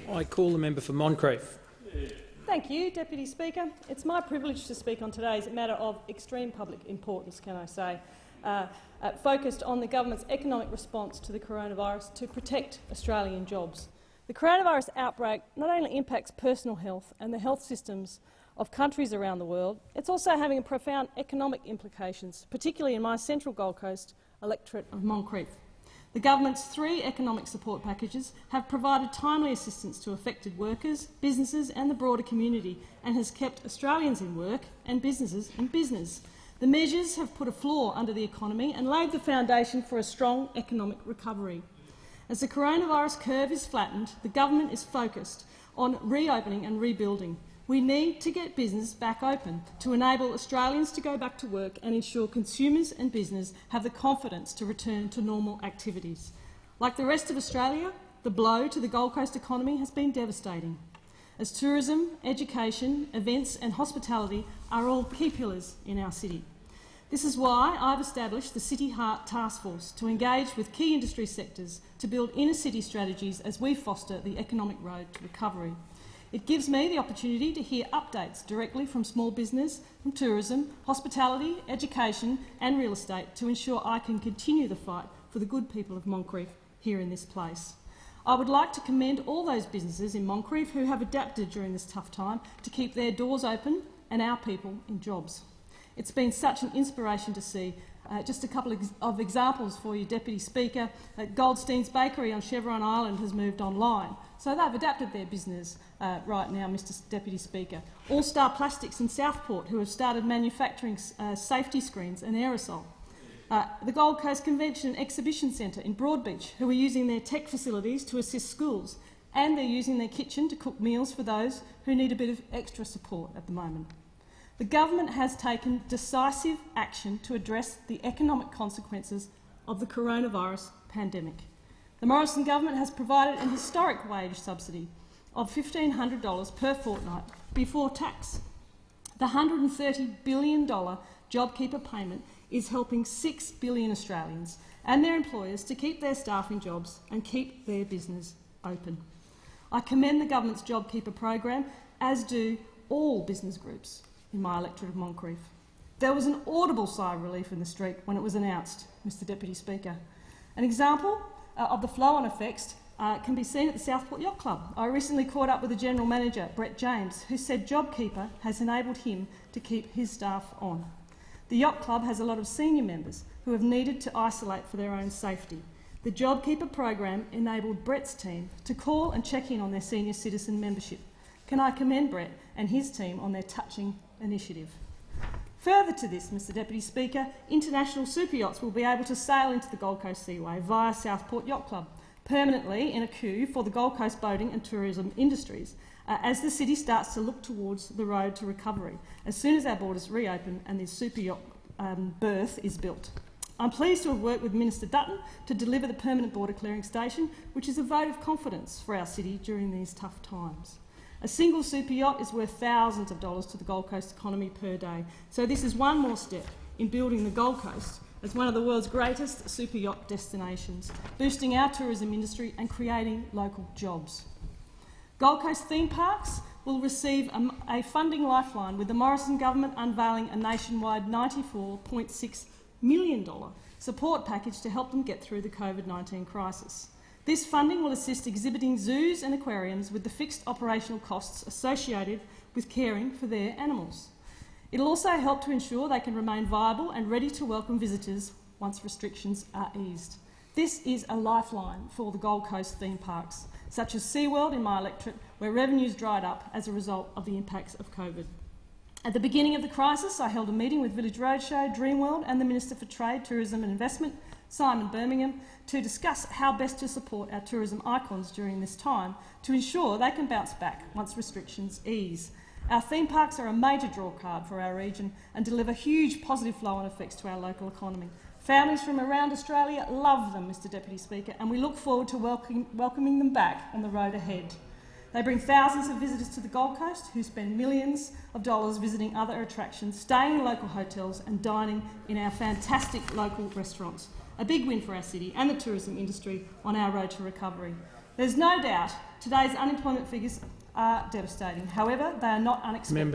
I call the member for Moncrieff. Thank you, Deputy Speaker. It's my privilege to speak on today's matter of extreme public importance, can I say, focused on the government's economic response to the coronavirus to protect Australian jobs. The coronavirus outbreak not only impacts personal health and the health systems of countries around the world, it's also having profound economic implications, particularly in my central Gold Coast electorate of Moncrieff. The government's 3 economic support packages have provided timely assistance to affected workers, businesses and the broader community, and has kept Australians in work and businesses in business. The measures have put a floor under the economy and laid the foundation for a strong economic recovery. As the coronavirus curve is flattened, the government is focused on reopening and rebuilding. We need to get business back open to enable Australians to go back to work and ensure consumers and business have the confidence to return to normal activities. Like the rest of Australia, the blow to the Gold Coast economy has been devastating, as tourism, education, events and hospitality are all key pillars in our city. This is why I've established the City Heart Task Force to engage with key industry sectors to build inner-city strategies as we foster the economic road to recovery. It gives me the opportunity to hear updates directly from small business, from tourism, hospitality, education and real estate to ensure I can continue the fight for the good people of Moncrieff here in this place. I would like to commend all those businesses in Moncrieff who have adapted during this tough time to keep their doors open and our people in jobs. It's been such an inspiration to see. Just a couple of examples for you, Deputy Speaker. Goldstein's Bakery on Chevron Island has moved online, so they've adapted their business right now, Mr Deputy Speaker. All Star Plastics in Southport, who have started manufacturing safety screens and aerosol. The Gold Coast Convention and Exhibition Centre in Broadbeach, who are using their tech facilities to assist schools, and they're using their kitchen to cook meals for those who need a bit of extra support at the moment. The government has taken decisive action to address the economic consequences of the coronavirus pandemic. The Morrison government has provided an historic wage subsidy of $1,500 per fortnight before tax. The $130 billion JobKeeper payment is helping 6 billion Australians and their employers to keep their staff in jobs and keep their business open. I commend the government's JobKeeper program, as do all business groups in my electorate of Moncrieff. There was an audible sigh of relief in the street when it was announced, Mr Deputy Speaker. An example of the flow-on effects can be seen at the Southport Yacht Club. I recently caught up with the General Manager, Brett James, who said JobKeeper has enabled him to keep his staff on. The Yacht Club has a lot of senior members who have needed to isolate for their own safety. The JobKeeper program enabled Brett's team to call and check in on their senior citizen membership. Can I commend Brett and his team on their touching initiative? Further to this, Mr Deputy Speaker, international super yachts will be able to sail into the Gold Coast Seaway via Southport Yacht Club, permanently in a queue for the Gold Coast boating and tourism industries, as the city starts to look towards the road to recovery, as soon as our borders reopen and the super yacht berth is built. I'm pleased to have worked with Minister Dutton to deliver the permanent border clearing station, which is a vote of confidence for our city during these tough times. A single super yacht is worth thousands of dollars to the Gold Coast economy per day, so this is one more step in building the Gold Coast as one of the world's greatest super yacht destinations, boosting our tourism industry and creating local jobs. Gold Coast theme parks will receive a funding lifeline, with the Morrison government unveiling a nationwide $94.6 million support package to help them get through the COVID-19 crisis. This funding will assist exhibiting zoos and aquariums with the fixed operational costs associated with caring for their animals. It will also help to ensure they can remain viable and ready to welcome visitors once restrictions are eased. This is a lifeline for the Gold Coast theme parks, such as SeaWorld in my electorate, where revenues dried up as a result of the impacts of COVID. At the beginning of the crisis, I held a meeting with Village Roadshow, Dreamworld and the Minister for Trade, Tourism and Investment, Simon Birmingham, to discuss how best to support our tourism icons during this time to ensure they can bounce back once restrictions ease. Our theme parks are a major draw card for our region and deliver huge positive flow-on effects to our local economy. Families from around Australia love them, Mr Deputy Speaker, and we look forward to welcoming them back on the road ahead. They bring thousands of visitors to the Gold Coast who spend millions of dollars visiting other attractions, staying in local hotels and dining in our fantastic local restaurants. A big win for our city and the tourism industry on our road to recovery. There's no doubt today's unemployment figures are devastating. However, they are not unexpected.